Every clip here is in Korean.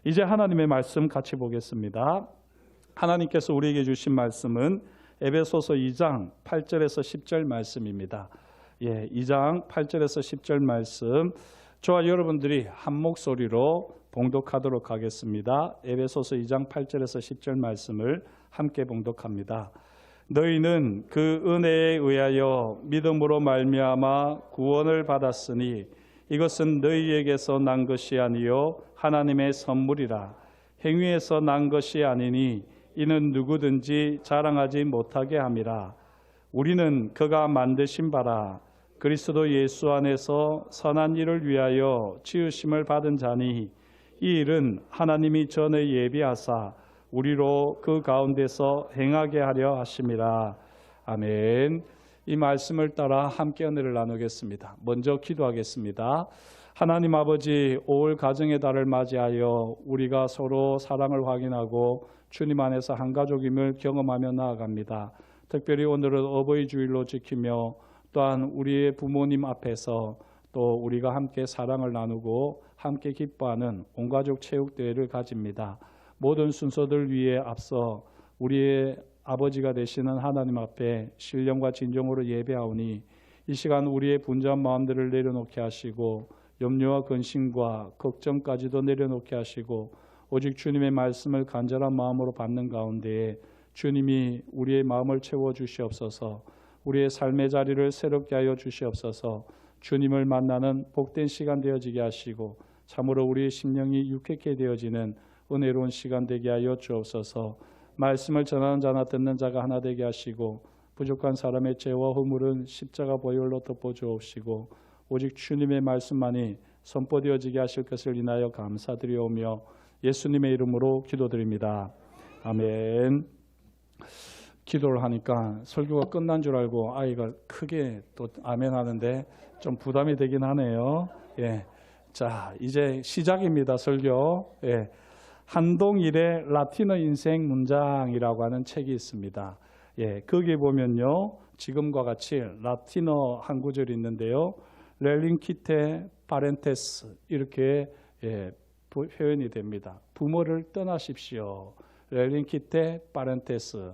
이제 하나님의 말씀 같이 보겠습니다. 하나님께서 우리에게 주신 말씀은 에베소서 2장 8절에서 10절 말씀입니다. 2장 8절에서 10절 말씀, 저와 여러분들이 한 목소리로 봉독하도록 하겠습니다. 에베소서 2장 8절에서 10절 말씀을 함께 봉독합니다. 너희는 그 은혜에 의하여 믿음으로 말미암아 구원을 받았으니 이것은 너희에게서 난 것이 아니요 하나님의 선물이라. 행위에서 난 것이 아니니 이는 누구든지 자랑하지 못하게 함이라. 우리는 그가 만드신 바라 그리스도 예수 안에서 선한 일을 위하여 지으심을 받은 자니 이 일은 하나님이 전에 예비하사 우리로 그 가운데서 행하게 하려 하심이라. 아멘. 이 말씀을 따라 함께 은혜를 나누겠습니다. 먼저 기도하겠습니다. 하나님 아버지, 5월 가정의 달을 맞이하여 우리가 서로 사랑을 확인하고 주님 안에서 한 가족임을 경험하며 나아갑니다. 특별히 오늘은 어버이 주일로 지키며 또한 우리의 부모님 앞에서 또 우리가 함께 사랑을 나누고 함께 기뻐하는 온가족 체육대회를 가집니다. 모든 순서들 위에 앞서 우리의 아버지가 되시는 하나님 앞에 신령과 진정으로 예배하오니 이 시간 우리의 분주한 마음들을 내려놓게 하시고 염려와 근심과 걱정까지도 내려놓게 하시고 오직 주님의 말씀을 간절한 마음으로 받는 가운데에 주님이 우리의 마음을 채워주시옵소서. 우리의 삶의 자리를 새롭게 하여 주시옵소서. 주님을 만나는 복된 시간 되어지게 하시고 참으로 우리의 심령이 유쾌케 되어지는 은혜로운 시간 되게 하여 주옵소서. 말씀을 전하는 자나 듣는 자가 하나 되게 하시고 부족한 사람의 죄와 허물은 십자가 보혈로 덮어주옵시고 오직 주님의 말씀만이 선포되어지게 하실 것을 인하여 감사드리오며 예수님의 이름으로 기도드립니다. 아멘. 기도를 하니까 설교가 끝난 줄 알고 아이가 크게 또 아멘 하는데 좀 부담이 되긴 하네요. 자, 이제 시작입니다. 설교. 한동일의 라틴어 인생 문장이라고 하는 책이 있습니다. 거기에 보면요, 지금과 같이 라틴어 한 구절이 있는데요. 렐링키테 파렌테스 이렇게 표현이 됩니다. 부모를 떠나십시오. 렐링키테 파렌테스.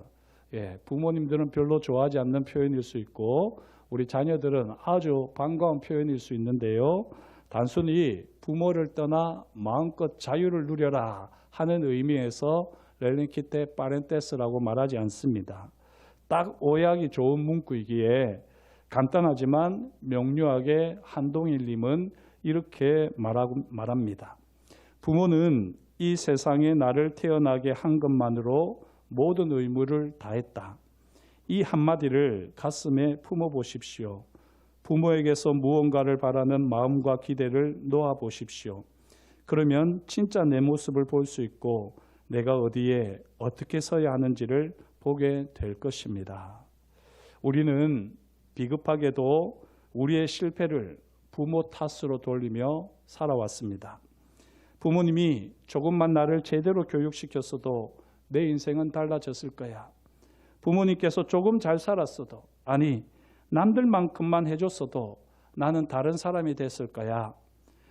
부모님들은 별로 좋아하지 않는 표현일 수 있고 우리 자녀들은 아주 반가운 표현일 수 있는데요. 단순히 부모를 떠나 마음껏 자유를 누려라 하는 의미에서 렐링키테 파렌테스라고 말하지 않습니다. 딱 오해하기 좋은 문구이기에 간단하지만 명료하게 한동일님은 이렇게 말합니다. 부모는 이 세상에 나를 태어나게 한 것만으로 모든 의무를 다했다. 이 한마디를 가슴에 품어보십시오. 부모에게서 무언가를 바라는 마음과 기대를 놓아보십시오. 그러면 진짜 내 모습을 볼 수 있고 내가 어디에 어떻게 서야 하는지를 보게 될 것입니다. 우리는 비겁하게도 우리의 실패를 부모 탓으로 돌리며 살아왔습니다. 부모님이 조금만 나를 제대로 교육시켰어도 내 인생은 달라졌을 거야. 부모님께서 조금 잘 살았어도, 아니 남들만큼만 해줬어도 나는 다른 사람이 됐을 거야.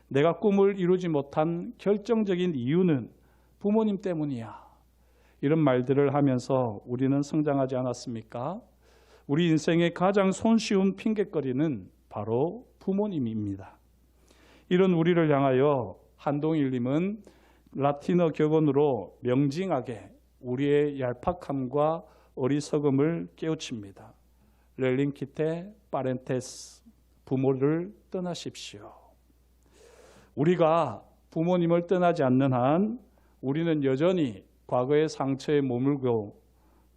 내가 꿈을 이루지 못한 결정적인 이유는 부모님 때문이야. 이런 말들을 하면서 우리는 성장하지 않았습니까? 우리 인생의 가장 손쉬운 핑곗거리는 바로 부모님입니다. 이런 우리를 향하여 한동일님은 라틴어 격언으로 명징하게 우리의 얄팍함과 어리석음을 깨우칩니다. 렐링키테 파렌테스, 부모를 떠나십시오. 우리가 부모님을 떠나지 않는 한 우리는 여전히 과거의 상처에 머물고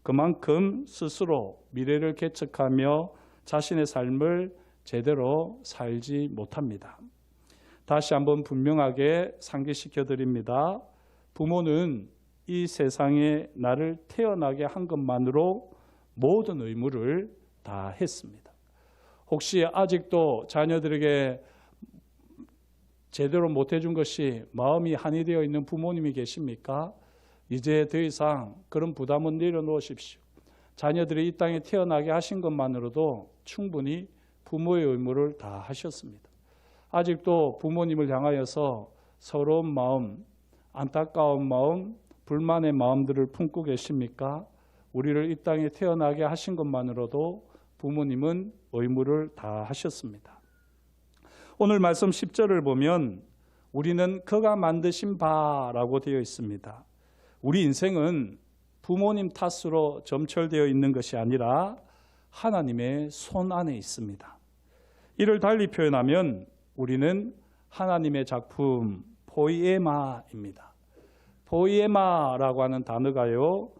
그만큼 스스로 미래를 개척하며 자신의 삶을 제대로 살지 못합니다. 다시 한번 분명하게 상기시켜 드립니다. 부모는 이 세상에 나를 태어나게 한 것만으로 모든 의무를 다 했습니다. 혹시 아직도 자녀들에게 제대로 못해준 것이 마음이 한이 되어 있는 부모님이 계십니까? 이제 더 이상 그런 부담은 내려놓으십시오. 자녀들이 이 땅에 태어나게 하신 것만으로도 충분히 부모의 의무를 다 하셨습니다. 아직도 부모님을 향하여서 서러운 마음, 안타까운 마음, 불만의 마음들을 품고 계십니까? 우리를 이 땅에 태어나게 하신 것만으로도 부모님은 의무를 다 하셨습니다. 오늘 말씀 10절을 보면 우리는 그가 만드신 바라고 되어 있습니다. 우리 인생은 부모님 탓으로 점철되어 있는 것이 아니라 하나님의 손 안에 있습니다. 이를 달리 표현하면 우리는 하나님의 작품 포이에마입니다. 포이에마라고 하는 단어가요,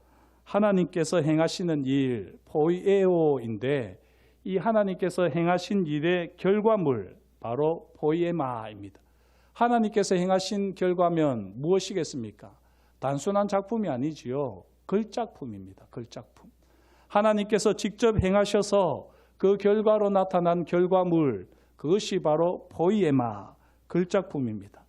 하나님께서 행하시는 일, 포이에오인데 이 하나님께서 행하신 일의 결과물, 바로 포이에마입니다. 하나님께서 행하신 결과면 무엇이겠습니까? 단순한 작품이 아니지요. 글작품입니다. 글작품. 하나님께서 직접 행하셔서 그 결과로 나타난 결과물, 그것이 바로 포이에마, 글작품입니다.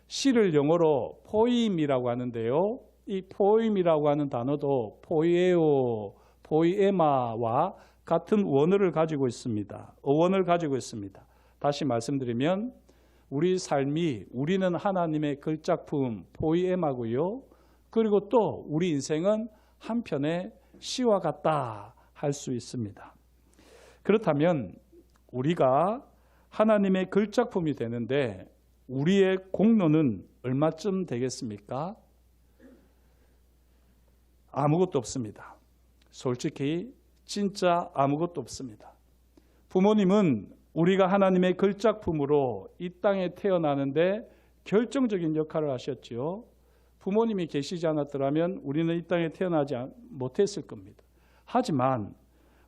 시를 영어로 포임이라고 하는데요. 이 포임이라고 하는 단어도 포이에오, 포이에마와 같은 원어를 가지고 있습니다. 어원을 가지고 있습니다. 다시 말씀드리면 우리는 하나님의 글작품 포이에마고요. 그리고 또 우리 인생은 한편의 시와 같다 할 수 있습니다. 그렇다면 우리가 하나님의 글작품이 되는데 우리의 공로는 얼마쯤 되겠습니까? 아무것도 없습니다. 솔직히 진짜 아무것도 없습니다. 부모님은 우리가 하나님의 글작품으로 이 땅에 태어나는데 결정적인 역할을 하셨지요. 부모님이 계시지 않았더라면 우리는 이 땅에 태어나지 못했을 겁니다. 하지만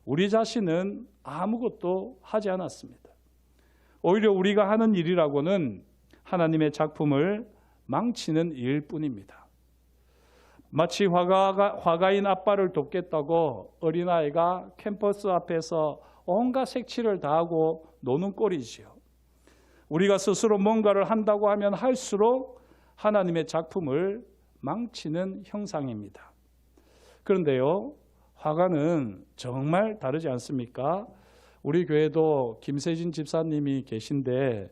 우리 자신은 아무것도 하지 않았습니다. 오히려 우리가 하는 일이라고는 하나님의 작품을 망치는 일뿐입니다. 마치 화가인 아빠를 돕겠다고 어린아이가 캠퍼스 앞에서 온갖 색칠을 다하고 노는 꼴이지요. 우리가 스스로 뭔가를 한다고 하면 할수록 하나님의 작품을 망치는 형상입니다. 그런데요, 화가는 정말 다르지 않습니까? 우리 교회도 김세진 집사님이 계신데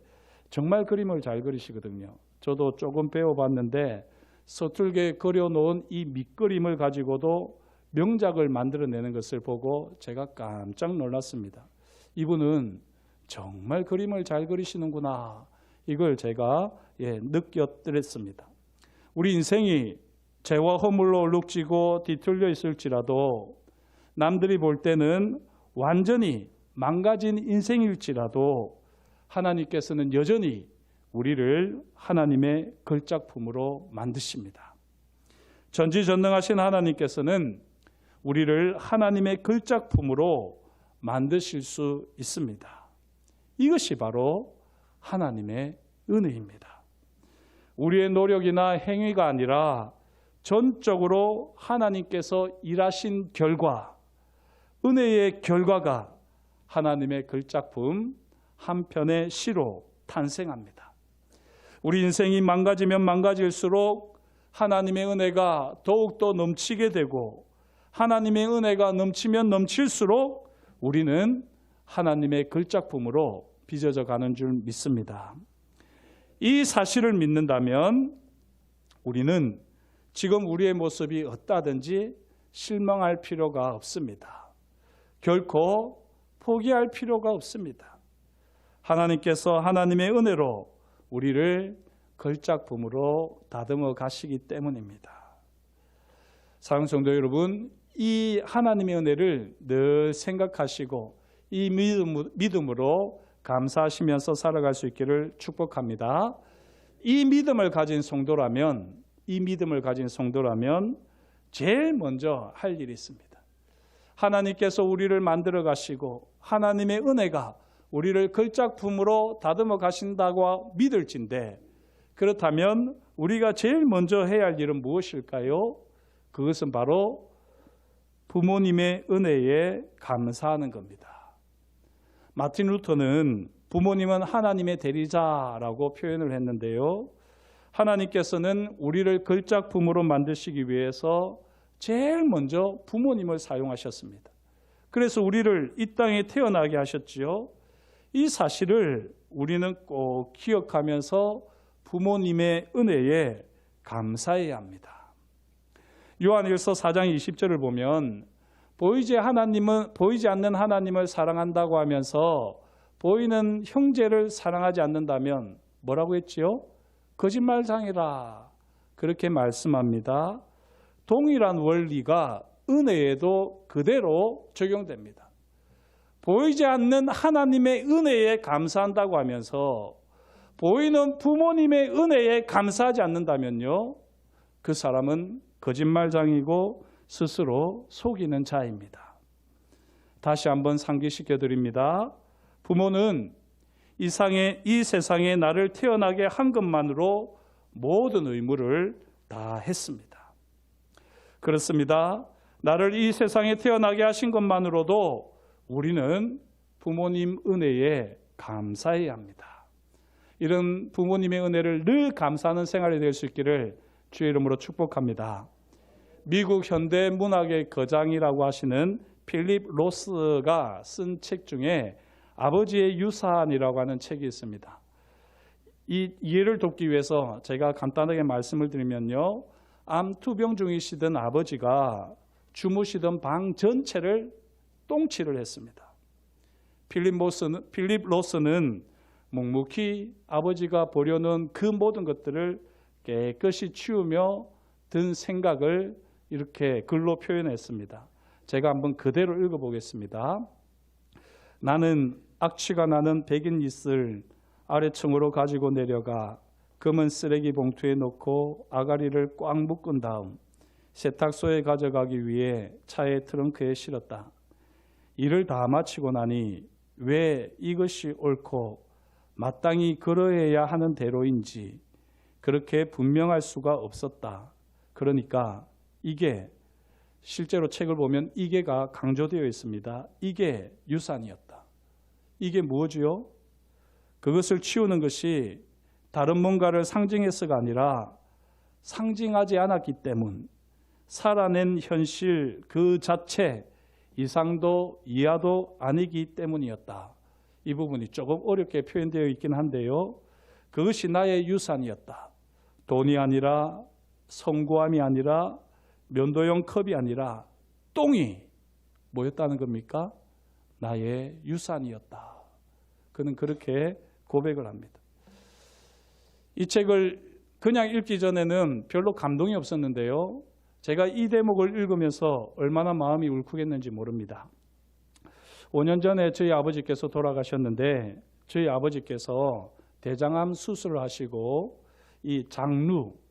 정말 그림을 잘 그리시거든요. 저도 조금 배워봤는데 서툴게 그려놓은 이 밑그림을 가지고도 명작을 만들어내는 것을 보고 제가 깜짝 놀랐습니다. 이분은 정말 그림을 잘 그리시는구나. 이걸 제가 느꼈더랬습니다. 우리 인생이 죄와 허물로 얼룩지고 뒤틀려 있을지라도 남들이 볼 때는 완전히 망가진 인생일지라도 하나님께서는 여전히 우리를 하나님의 글작품으로 만드십니다. 전지전능하신 하나님께서는 우리를 하나님의 글작품으로 만드실 수 있습니다. 이것이 바로 하나님의 은혜입니다. 우리의 노력이나 행위가 아니라 전적으로 하나님께서 일하신 결과, 은혜의 결과가 하나님의 글작품 한 편의 시로 탄생합니다. 우리 인생이 망가지면 망가질수록 하나님의 은혜가 더욱더 넘치게 되고 하나님의 은혜가 넘치면 넘칠수록 우리는 하나님의 글작품으로 빚어져 가는 줄 믿습니다. 이 사실을 믿는다면 우리는 지금 우리의 모습이 어떠하든지 실망할 필요가 없습니다. 결코 포기할 필요가 없습니다. 하나님께서 하나님의 은혜로 우리를 글작품으로 다듬어 가시기 때문입니다. 사랑하는 성도 여러분, 이 하나님의 은혜를 늘 생각하시고 이 믿음으로 감사하시면서 살아갈 수 있기를 축복합니다. 이 믿음을 가진 성도라면 제일 먼저 할 일이 있습니다. 하나님께서 우리를 만들어 가시고 하나님의 은혜가 우리를 글작품으로 다듬어 가신다고 믿을진데, 그렇다면 우리가 제일 먼저 해야 할 일은 무엇일까요? 그것은 바로 부모님의 은혜에 감사하는 겁니다. 마틴 루터는 부모님은 하나님의 대리자라고 표현을 했는데요. 하나님께서는 우리를 글작품으로 만드시기 위해서 제일 먼저 부모님을 사용하셨습니다. 그래서 우리를 이 땅에 태어나게 하셨지요. 이 사실을 우리는 꼭 기억하면서 부모님의 은혜에 감사해야 합니다. 요한일서 4장 20절을 보면 보이지 않는 하나님을 사랑한다고 하면서 보이는 형제를 사랑하지 않는다면 뭐라고 했지요? 거짓말장이라 그렇게 말씀합니다. 동일한 원리가 은혜에도 그대로 적용됩니다. 보이지 않는 하나님의 은혜에 감사한다고 하면서 보이는 부모님의 은혜에 감사하지 않는다면요, 그 사람은 거짓말장이고 스스로 속이는 자입니다. 다시 한번 상기시켜 드립니다. 부모는 이 세상에 나를 태어나게 한 것만으로 모든 의무를 다 했습니다. 그렇습니다. 나를 이 세상에 태어나게 하신 것만으로도 우리는 부모님 은혜에 감사해야 합니다. 이런 부모님의 은혜를 늘 감사하는 생활이 될 수 있기를 주의 이름으로 축복합니다. 미국 현대 문학의 거장이라고 하시는 필립 로스가 쓴 책 중에 아버지의 유산이라고 하는 책이 있습니다. 이 이해를 돕기 위해서 제가 간단하게 말씀을 드리면요, 암투병 중이시던 아버지가 주무시던 방 전체를 똥칠을 했습니다. 필립 로스는 묵묵히 아버지가 보려는 그 모든 것들을 깨끗이 치우며 든 생각을 이렇게 글로 표현했습니다. 제가 한번 그대로 읽어보겠습니다. 나는 악취가 나는 백인 이슬 아래층으로 가지고 내려가 검은 쓰레기 봉투에 넣고 아가리를 꽉 묶은 다음 세탁소에 가져가기 위해 차의 트렁크에 실었다. 일을 다 마치고 나니 왜 이것이 옳고 마땅히 그러해야 하는 대로인지 그렇게 분명할 수가 없었다. 그러니까 이게 실제로 책을 보면 이게가 강조되어 있습니다. 이게 유산이었다. 이게 뭐지요? 그것을 치우는 것이 다른 뭔가를 상징해서가 아니라 상징하지 않았기 때문, 살아낸 현실 그 자체 이상도 이하도 아니기 때문이었다. 이 부분이 조금 어렵게 표현되어 있긴 한데요, 그것이 나의 유산이었다. 돈이 아니라 성고함이 아니라 면도용 컵이 아니라 똥이 뭐였다는 겁니까? 나의 유산이었다. 그는 그렇게 고백을 합니다. 이 책을 그냥 읽기 전에는 별로 감동이 없었는데요, 제가 이 대목을 읽으면서 얼마나 마음이 울컥했는지 모릅니다. 5년 전에 저희 아버지께서 돌아가셨는데 저희 아버지께서 대장암 수술을 하시고 이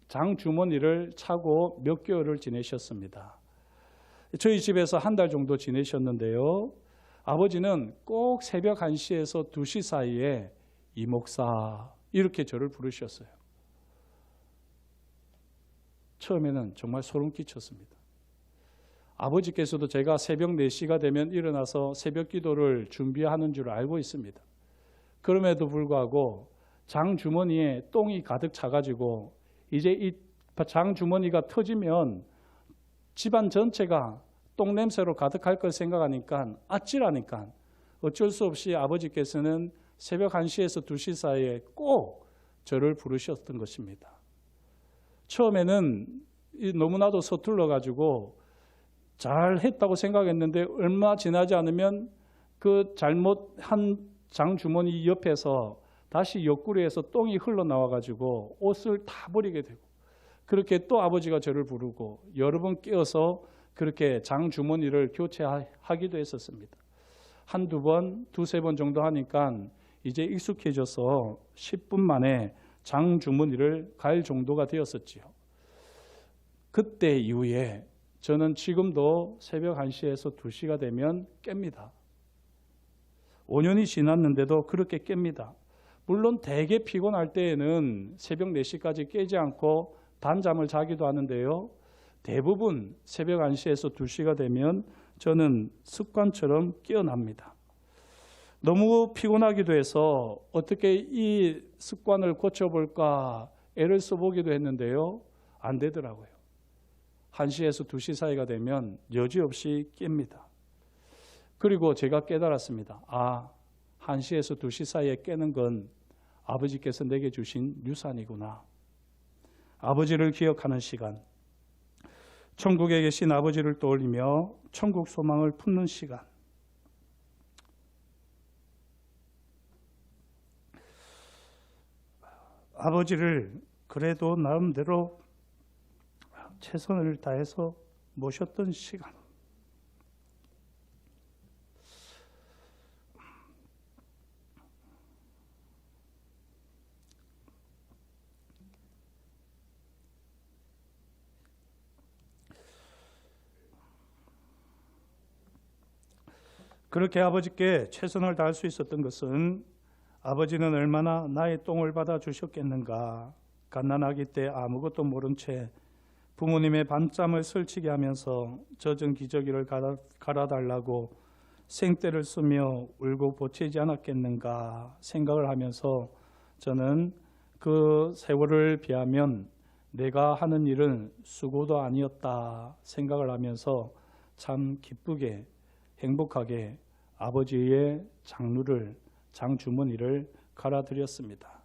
장주머니를 차고 몇 개월을 지내셨습니다. 저희 집에서 한 달 정도 지내셨는데요, 아버지는 꼭 새벽 1시에서 2시 사이에 이 목사 이렇게 저를 부르셨어요. 처음에는 정말 소름 끼쳤습니다. 아버지께서도 제가 새벽 4시가 되면 일어나서 새벽 기도를 준비하는 줄 알고 있습니다. 그럼에도 불구하고 장주머니에 똥이 가득 차가지고 이제 이 장주머니가 터지면 집안 전체가 똥냄새로 가득할 걸 생각하니까 아찔하니까 어쩔 수 없이 아버지께서는 새벽 1시에서 2시 사이에 꼭 저를 부르셨던 것입니다. 처음에는 너무나도 서툴러 가지고 잘했다고 생각했는데 얼마 지나지 않으면 그 잘못한 장주머니 옆에서 다시 옆구리에서 똥이 흘러나와 가지고 옷을 다 버리게 되고, 그렇게 또 아버지가 저를 부르고 여러 번 깨어서 그렇게 장주머니를 교체하기도 했었습니다. 한두 번, 두세 번 정도 하니까 이제 익숙해져서 10분 만에 장주머니를 갈 정도가 되었었지요. 그때 이후에 저는 지금도 새벽 1시에서 2시가 되면 깹니다. 5년이 지났는데도 그렇게 깹니다. 물론 되게 피곤할 때에는 새벽 4시까지 깨지 않고 단잠을 자기도 하는데요, 대부분 새벽 1시에서 2시가 되면 저는 습관처럼 깨어납니다. 너무 피곤하기도 해서 어떻게 이 습관을 고쳐볼까 애를 써보기도 했는데요, 안 되더라고요. 1시에서 2시 사이가 되면 여지없이 깹니다. 그리고 제가 깨달았습니다. 1시에서 2시 사이에 깨는 건 아버지께서 내게 주신 유산이구나. 아버지를 기억하는 시간, 천국에 계신 아버지를 떠올리며 천국 소망을 품는 시간, 아버지를 그래도 나름대로 최선을 다해서 모셨던 시간, 그렇게 아버지께 최선을 다할 수 있었던 것은 아버지는 얼마나 나의 똥을 받아 주셨겠는가. 갓난아기 때 아무것도 모른 채 부모님의 밤잠을 설치게 하면서 젖은 기저귀를 갈아달라고 생떼를 쓰며 울고 보채지 않았겠는가 생각을 하면서 저는 그 세월을 비하면 내가 하는 일은 수고도 아니었다 생각을 하면서 참 기쁘게 행복하게 아버지의 장주머니를 갈아드렸습니다.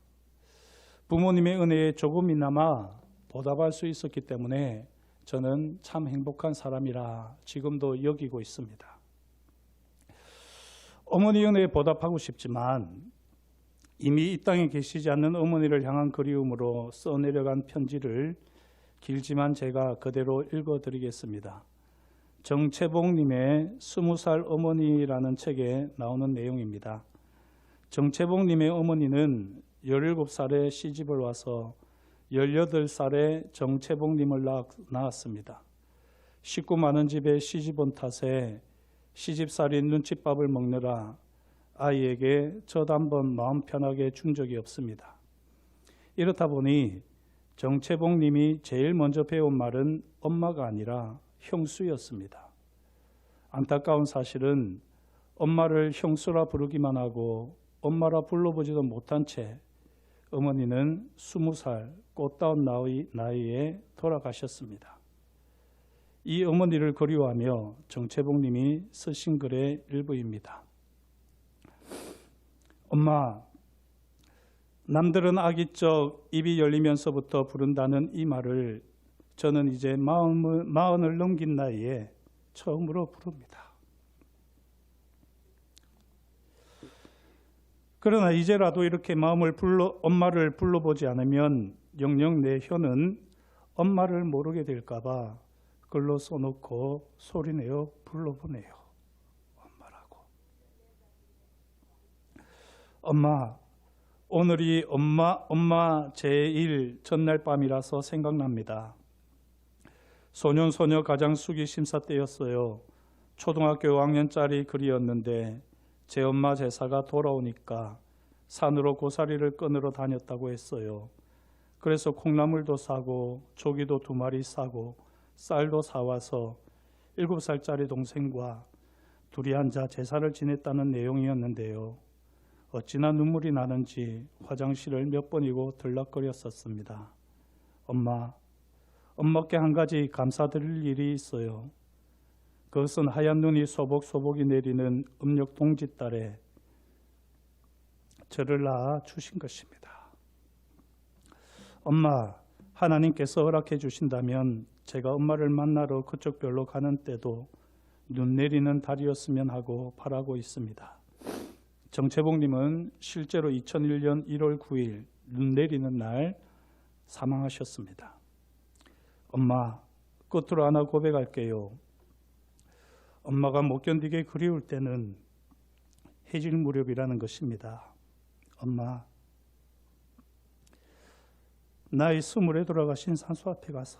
부모님의 은혜에 조금이나마 보답할 수 있었기 때문에 저는 참 행복한 사람이라 지금도 여기고 있습니다. 어머니 은혜에 보답하고 싶지만 이미 이 땅에 계시지 않는 어머니를 향한 그리움으로 써내려간 편지를 길지만 제가 그대로 읽어드리겠습니다. 정채봉님의 20살 어머니라는 책에 나오는 내용입니다. 정채봉님의 어머니는 17살에 시집을 와서 18살에 정채봉님을 낳았습니다. 식구 많은 집에 시집 온 탓에 시집살이 눈칫밥을 먹느라 아이에게 젖 한 번 마음 편하게 준 적이 없습니다. 이렇다 보니 정채봉님이 제일 먼저 배운 말은 엄마가 아니라 형수였습니다. 안타까운 사실은 엄마를 형수라 부르기만 하고 엄마라 불러보지도 못한 채 어머니는 20살 꽃다운 나이에 돌아가셨습니다. 이 어머니를 그리워하며 정채봉님이 쓰신 글의 일부입니다. 엄마, 남들은 아기적 입이 열리면서부터 부른다는 이 말을 저는 이제 마흔을 넘긴 나이에 처음으로 부릅니다. 그러나 이제라도 이렇게 엄마를 불러보지 않으면 영영 내 혀는 엄마를 모르게 될까봐 글로 써놓고 소리내어 불러보네요. 엄마라고. 엄마, 오늘이 엄마 제1 전날 밤이라서 생각납니다. 소년소녀 가장수기 심사 때였어요. 초등학교 5학년짜리 글이었는데 제 엄마 제사가 돌아오니까 산으로 고사리를 끊으러 다녔다고 했어요. 그래서 콩나물도 사고 조기도 2마리 사고 쌀도 사와서 7살짜리 동생과 둘이 앉아 제사를 지냈다는 내용이었는데요. 어찌나 눈물이 나는지 화장실을 몇 번이고 들락거렸었습니다. 엄마께 한 가지 감사드릴 일이 있어요. 그것은 하얀 눈이 소복소복이 내리는 음력 동짓달에 저를 낳아 주신 것입니다. 엄마, 하나님께서 허락해 주신다면 제가 엄마를 만나러 그쪽 별로 가는 때도 눈 내리는 달이었으면 하고 바라고 있습니다. 정채봉님은 실제로 2001년 1월 9일 눈 내리는 날 사망하셨습니다. 엄마, 끝으로 하나 고백할게요. 엄마가 못 견디게 그리울 때는 해질 무렵이라는 것입니다. 엄마, 나이 20에 돌아가신 산소 앞에 가서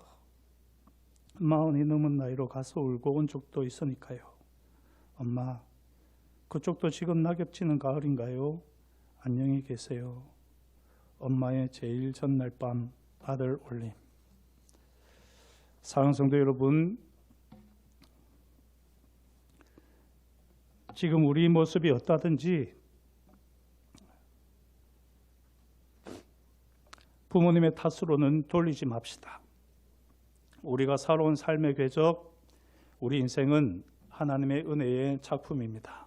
40이 넘은 나이로 가서 울고 온 적도 있으니까요. 엄마, 그쪽도 지금 낙엽지는 가을인가요? 안녕히 계세요. 엄마의 제일 전날 밤 아들 올림. 사랑하는 성도 여러분, 지금 우리 모습이 어떠하든지 부모님의 탓으로는 돌리지 맙시다. 우리가 살아온 삶의 궤적, 우리 인생은 하나님의 은혜의 작품입니다.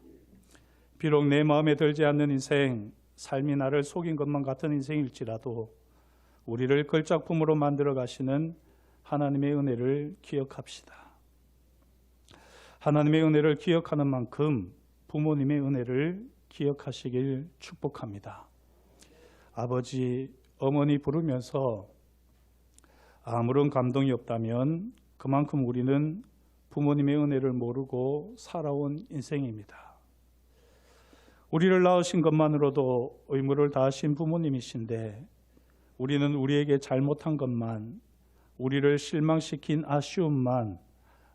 비록 내 마음에 들지 않는 인생, 삶이 나를 속인 것만 같은 인생일지라도 우리를 걸작품으로 만들어 가시는 하나님의 은혜를 기억합시다. 하나님의 은혜를 기억하는 만큼 부모님의 은혜를 기억하시길 축복합니다. 아버지, 어머니 부르면서 아무런 감동이 없다면 그만큼 우리는 부모님의 은혜를 모르고 살아온 인생입니다. 우리를 낳으신 것만으로도 의무를 다하신 부모님이신데 우리는 우리에게 잘못한 것만, 우리를 실망시킨 아쉬움만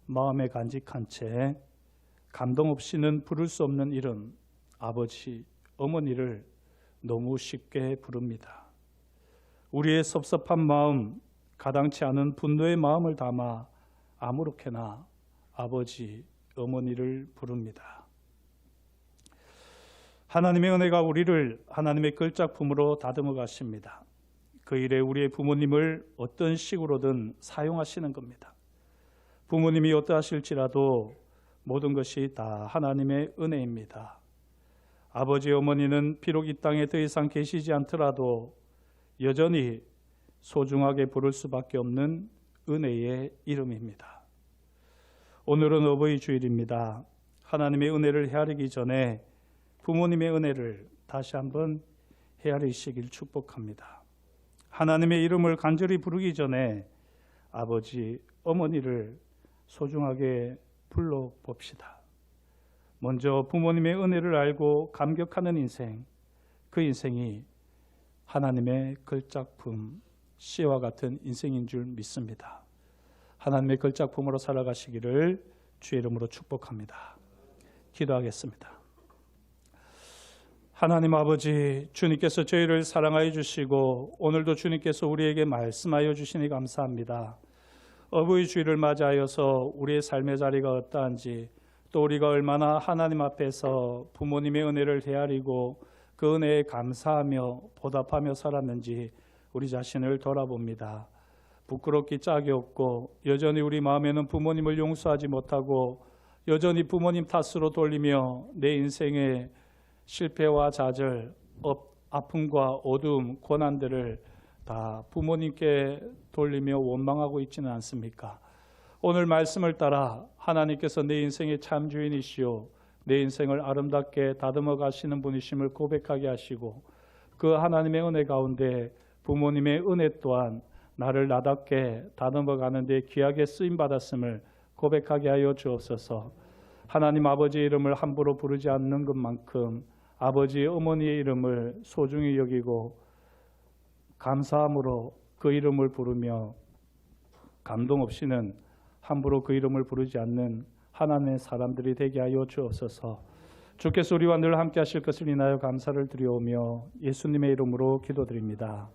마음에 간직한 채 감동 없이는 부를 수 없는 이름 아버지, 어머니를 너무 쉽게 부릅니다. 우리의 섭섭한 마음, 가당치 않은 분노의 마음을 담아 아무렇게나 아버지, 어머니를 부릅니다. 하나님의 은혜가 우리를 하나님의 걸작품으로 다듬어 가십니다. 그 일에 우리의 부모님을 어떤 식으로든 사용하시는 겁니다. 부모님이 어떠하실지라도 모든 것이 다 하나님의 은혜입니다. 아버지, 어머니는 비록 이 땅에 더 이상 계시지 않더라도 여전히 소중하게 부를 수밖에 없는 은혜의 이름입니다. 오늘은 어버이 주일입니다. 하나님의 은혜를 헤아리기 전에 부모님의 은혜를 다시 한번 헤아리시길 축복합니다. 하나님의 이름을 간절히 부르기 전에 아버지, 어머니를 소중하게 불러봅시다. 먼저 부모님의 은혜를 알고 감격하는 인생, 그 인생이 하나님의 걸작품, 씨와 같은 인생인 줄 믿습니다. 하나님의 걸작품으로 살아가시기를 주의 이름으로 축복합니다. 기도하겠습니다. 하나님 아버지, 주님께서 저희를 사랑하여 주시고 오늘도 주님께서 우리에게 말씀하여 주시니 감사합니다. 어버이 주일을 맞이하여서 우리의 삶의 자리가 어떠한지, 또 우리가 얼마나 하나님 앞에서 부모님의 은혜를 헤아리고 그 은혜에 감사하며 보답하며 살았는지 우리 자신을 돌아봅니다. 부끄럽기 짝이 없고 여전히 우리 마음에는 부모님을 용서하지 못하고 여전히 부모님 탓으로 돌리며 내 인생의 실패와 좌절, 아픔과 어두움, 고난들을 다 부모님께 돌리며 원망하고 있지는 않습니까? 오늘 말씀을 따라 하나님께서 내 인생의 참 주인이시오, 내 인생을 아름답게 다듬어 가시는 분이심을 고백하게 하시고 그 하나님의 은혜 가운데 부모님의 은혜 또한 나를 나답게 다듬어 가는 데 귀하게 쓰임 받았음을 고백하게 하여 주옵소서. 하나님 아버지의 이름을 함부로 부르지 않는 것만큼 아버지, 어머니의 이름을 소중히 여기고 감사함으로 그 이름을 부르며 감동 없이는 함부로 그 이름을 부르지 않는 하나님의 사람들이 되게 하여 주옵소서. 주께서 우리와 늘 함께 하실 것을 인하여 감사를 드리오며 예수님의 이름으로 기도드립니다.